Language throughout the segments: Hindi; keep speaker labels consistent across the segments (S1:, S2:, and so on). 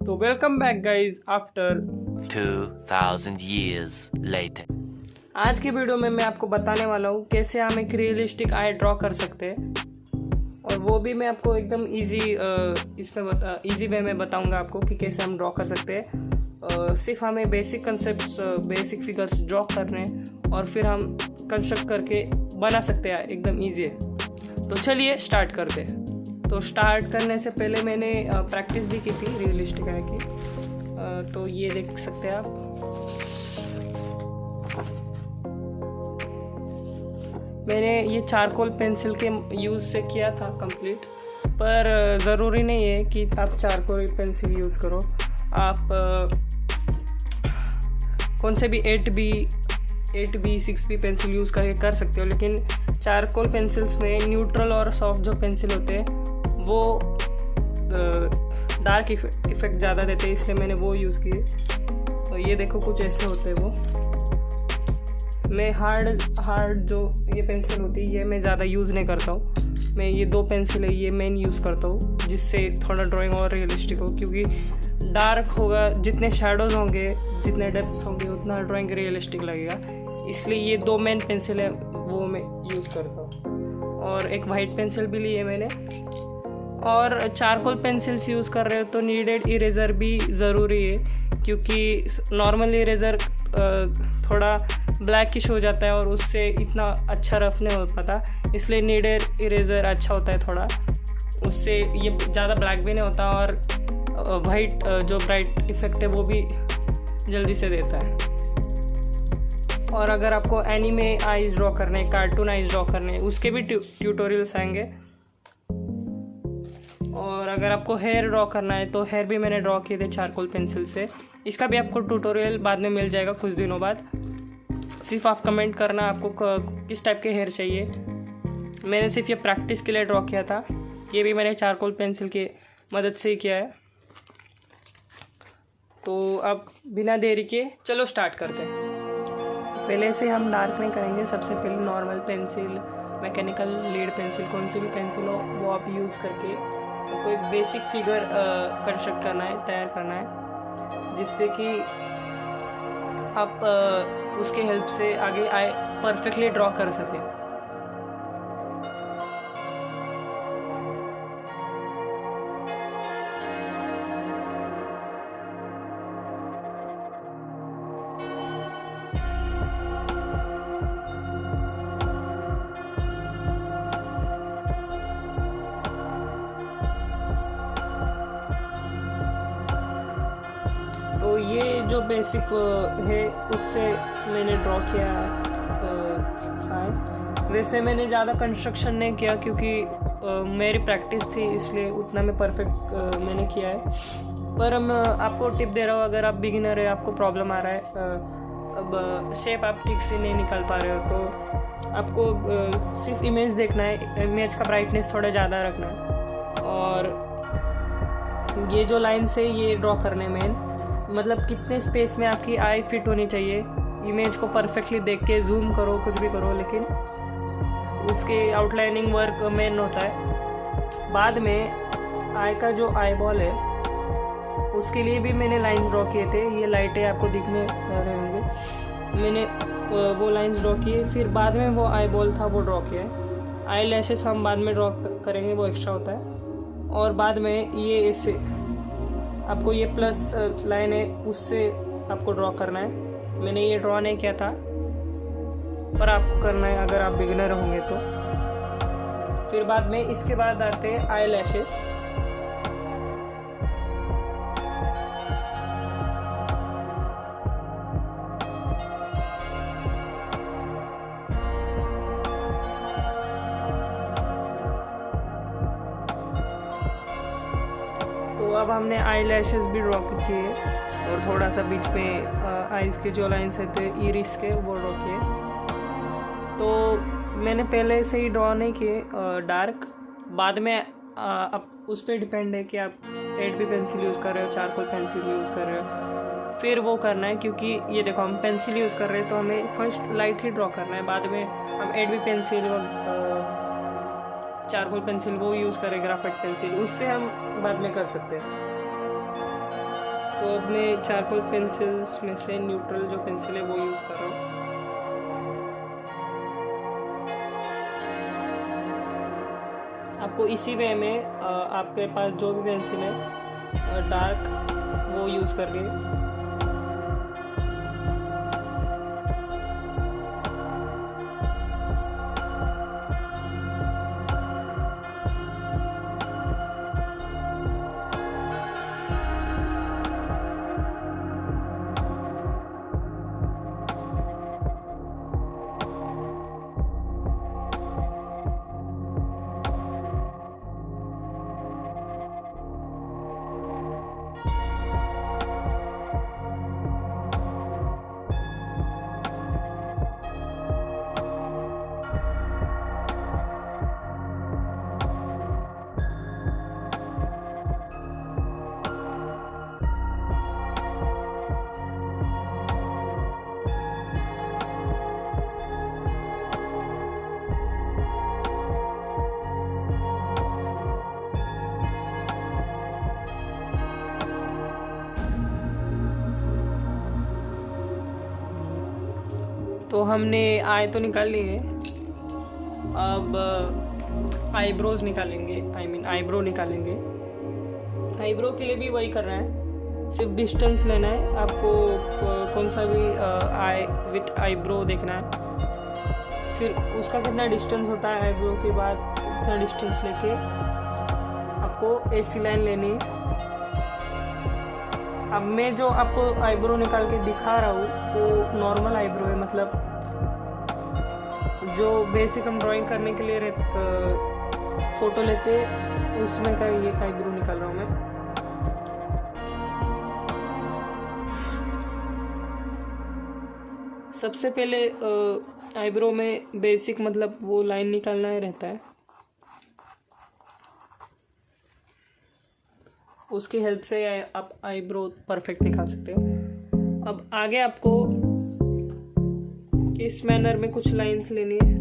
S1: तो welcome back guys after
S2: 2000 years later.
S1: आज की वीडियो में मैं आपको बताने वाला हूँ कैसे हम एक रियलिस्टिक आई ड्रॉ कर सकते हैं, और वो भी मैं आपको एकदम इजी वे में बताऊंगा आपको कि कैसे हम ड्रॉ कर सकते हैं। सिर्फ हमें basic concepts, basic figures draw करने हैं और फिर हम कंस्ट्रक्ट करके बना सकते हैं, एकदम ईजी है। तो चलिए स्टार्ट करते हैं। तो स्टार्ट करने से पहले मैंने प्रैक्टिस भी की थी रियलिस्टिक आई की, तो ये देख सकते हैं आप। मैंने ये चारकोल पेंसिल के यूज़ से किया था कंप्लीट, पर ज़रूरी नहीं है कि आप चारकोल पेंसिल यूज़ करो। आप कौन से भी 8B 6B पेंसिल यूज़ करके कर सकते हो, लेकिन चारकोल पेंसिल्स में न्यूट्रल और सॉफ्ट जो पेंसिल होते हैं वो डार्क इफेक्ट ज़्यादा देते हैं, इसलिए मैंने वो यूज़ किए। तो ये देखो कुछ ऐसे होते हैं वो। मैं हार्ड जो ये पेंसिल होती है ये मैं ज़्यादा यूज़ नहीं करता हूँ। मैं ये 2 पेंसिल है ये मेन यूज़ करता हूँ, जिससे थोड़ा ड्राइंग और रियलिस्टिक हो, क्योंकि डार्क होगा, जितने शेडोज़ होंगे, जितने डेप्थ्स होंगे, उतना ड्राइंग रियलिस्टिक लगेगा। इसलिए ये 2 मेन पेंसिल है वो मैं यूज़ करता हूँ, और एक वाइट पेंसिल भी ली है मैंने। और चारकोल पेंसिल्स यूज़ कर रहे हो तो नीडेड इरेज़र भी ज़रूरी है, क्योंकि नॉर्मल इरेज़र थोड़ा ब्लैकिश हो जाता है और उससे इतना अच्छा रफ नहीं हो पाता, इसलिए नीडेड इरेज़र अच्छा होता है थोड़ा, उससे ये ज़्यादा ब्लैक भी नहीं होता, और वाइट जो ब्राइट इफेक्ट है वो भी जल्दी से देता है। और अगर आपको एनीमे आइज ड्रॉ करने, कार्टून आइज ड्रॉ करने, उसके भी ट्यूटोरियल्स आएंगे। और अगर आपको हेयर ड्रॉ करना है तो हेयर भी मैंने ड्रॉ किए थे चारकोल पेंसिल से, इसका भी आपको ट्यूटोरियल बाद में मिल जाएगा कुछ दिनों बाद। सिर्फ आप कमेंट करना आपको किस टाइप के हेयर चाहिए। मैंने सिर्फ ये प्रैक्टिस के लिए ड्रॉ किया था, ये भी मैंने चारकोल पेंसिल की मदद से ही किया है। तो अब बिना देरी के चलो स्टार्ट करते हैं। पहले से हम डार्क नहीं करेंगे, सबसे पहले normal pencil, mechanical lead pencil, कौन सी भी पेंसिल हो वो आप यूज़ करके आपको एक बेसिक फिगर कंस्ट्रक्ट करना है, तैयार करना है, जिससे कि आप उसके हेल्प से आगे आई परफेक्टली ड्रॉ कर सकें। तो ये जो बेसिक है उससे मैंने ड्रॉ किया है। वैसे मैंने ज़्यादा कंस्ट्रक्शन नहीं किया, क्योंकि मेरी प्रैक्टिस थी, इसलिए उतना मैं परफेक्ट मैंने किया है। पर मैं आपको टिप दे रहा हूँ, अगर आप बिगिनर है, आपको प्रॉब्लम आ रहा है, अब शेप आप ठीक से नहीं निकाल पा रहे हो, तो आपको सिर्फ इमेज देखना है, इमेज का ब्राइटनेस थोड़ा ज़्यादा रखना है, और ये जो लाइन्स है ये ड्रॉ करने में, मतलब कितने स्पेस में आपकी आई फिट होनी चाहिए। इमेज को परफेक्टली देख के जूम करो, कुछ भी करो, लेकिन उसके आउटलाइनिंग वर्क मेन होता है। बाद में आई का जो आई बॉल है उसके लिए भी मैंने लाइंस ड्रॉ किए थे, ये लाइटें आपको दिखने रहे होंगे। मैंने वो लाइंस ड्रॉ किए, फिर बाद में वो आई बॉल था वो ड्रॉ किया। आई लैशेस हम बाद में ड्रॉ करेंगे, वो एक्स्ट्रा होता है। और बाद में ये ऐसे आपको ये प्लस लाइन है उससे आपको ड्रॉ करना है। मैंने ये ड्रॉ नहीं किया था, पर आपको करना है अगर आप बिगिनर होंगे तो। फिर बाद में इसके बाद आते हैं आई लैशेस। तो अब हमने आई लैशेस भी ड्रॉ किए, और थोड़ा सा बीच में आइज़ के जो लाइन्स रहते हैं इरिस के वो ड्रॉ किए। तो मैंने पहले से ही ड्रॉ नहीं किए डार्क, बाद में अब उस पर डिपेंड है कि आप 8B पेंसिल यूज़ कर रहे हो, चारकोल पेंसिल यूज़ कर रहे हो, फिर वो करना है। क्योंकि ये देखो हम पेंसिल यूज़ कर रहे हैं तो हमें फर्स्ट लाइट ही ड्रॉ करना है, बाद में हम 8B पेंसिल चारकोल पेंसिल वो यूज़ करें, ग्राफाइट पेंसिल, उससे हम बाद में कर सकते हैं। तो अब मैं चारकोल पेंसिल्स में से न्यूट्रल जो पेंसिल है वो यूज़ कर रहा हूँ। आपको इसी वे में आपके पास जो भी पेंसिल है डार्क वो यूज़ करके तो हमने आय तो निकाल ली है। अब आईब्रोज निकालेंगे, आईब्रो निकालेंगे। आईब्रो के लिए भी वही करना है, सिर्फ डिस्टेंस लेना है आपको। कौन सा भी आई विथ आईब्रो देखना है, फिर उसका कितना डिस्टेंस होता है आईब्रो के बाद उतना डिस्टेंस लेके आपको ऐसी लाइन लेनी है। अब मैं जो आपको आईब्रो निकाल के दिखा रहा हूँ वो नॉर्मल आईब्रो है, मतलब जो बेसिक हम ड्राइंग करने के लिए फ़ोटो लेते उसमें का ये आईब्रो निकाल रहा हूँ मैं। सबसे पहले आईब्रो में बेसिक मतलब वो लाइन निकालना ही रहता है, उसकी हेल्प से आप आईब्रो परफेक्ट निकाल सकते हो। अब आगे आपको इस मैनर में कुछ लाइंस लेनी है।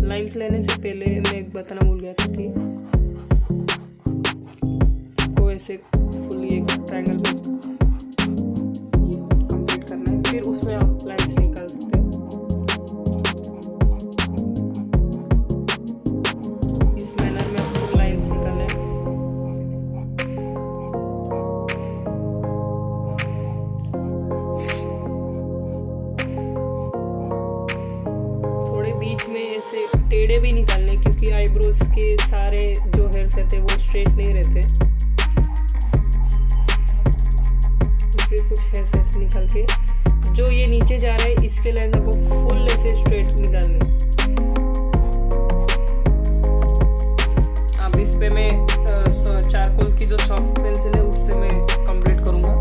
S1: लाइंस लेने से पहले मैं एक बताना भूल गया था कि आपको ऐसे फुली एक ट्रायंगल में ये कंप्लीट करना है, फिर उसमें आप लाइंस निकाल सकते हो। टेढ़े भी निकालने, क्योंकि आईब्रोज के सारे जो हेयर्स रहते वो स्ट्रेट नहीं रहते, इसलिए कुछ हेयर्स ऐसे निकाल के जो ये नीचे जा रहा है इसके लाइन को फुल ऐसे स्ट्रेट निकालने। अब इस पे मैं चारकोल की जो सॉफ्ट पेंसिल है उससे मैं कंप्लीट करूँगा।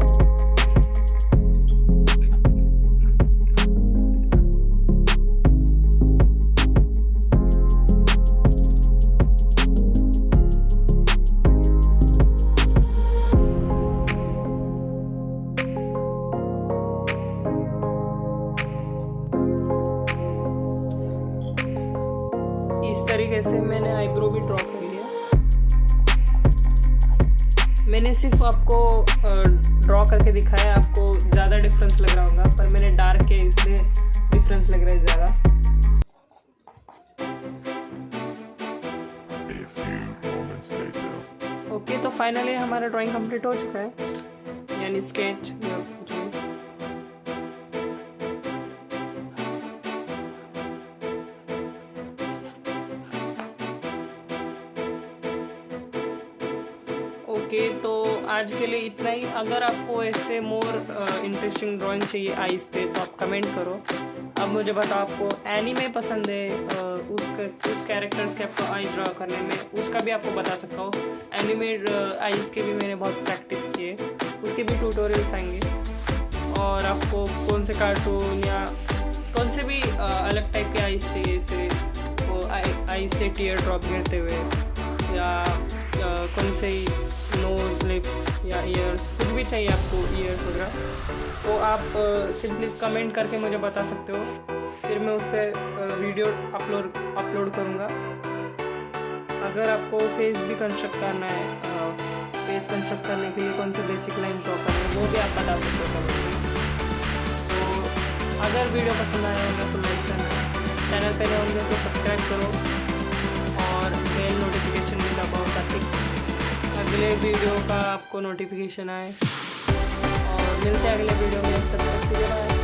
S1: इस तरीके से मैंने आईब्रो भी ड्रॉ कर लिया। मैंने सिर्फ आपको ड्रॉ करके दिखाया, आपको ज़्यादा डिफरेंस लग रहा होगा, पर मैंने डार्क किया इसलिए डिफरेंस लग रहा है ज़्यादा। ओके, तो फाइनली हमारा ड्राइंग कंप्लीट हो चुका है, यानी स्केच या कुछ भी। ओके, तो आज के लिए इतना ही। अगर आपको ऐसे मोर इंटरेस्टिंग ड्राइंग चाहिए आईज पे तो आप कमेंट करो। अब मुझे बताओ आपको एनीमे पसंद है, उस कैरेक्टर्स के आपको आईज ड्रा करने में, उसका भी आपको बता सकता हूँ। एनिमेड आईज के भी मैंने बहुत प्रैक्टिस किए, उसके भी ट्यूटोरियल्स आएंगे। और आपको कौन से कार्टून या कौन से भी अलग टाइप के आईज चाहिए, जैसे वो आईज से टीयर ड्रॉप गिरते हुए, या कौन से नोज, लिप्स या ईयर्स, कुछ भी चाहिए आपको, ईयर्स वगैरह, तो आप सिंपली कमेंट करके मुझे बता सकते हो, फिर मैं उस पर वीडियो अपलोड करूँगा। अगर आपको फेस भी कंस्ट्रक्ट करना है, फेस कंस्ट्रक्ट करने के लिए कौन से बेसिक लाइन ड्रॉ करना है वो भी आप बता सकते हो कमेंट में। तो अगर वीडियो पसंद आया होगा तो लाइक करना, चैनल पे नए होंगे तो सब्सक्राइब करो और बेल नोटिफिकेशन भी दबाओ ताकि अगले वीडियो का आपको नोटिफिकेशन आए। और मिलते हैं अगले वीडियो में, तब तक के लिए बाय।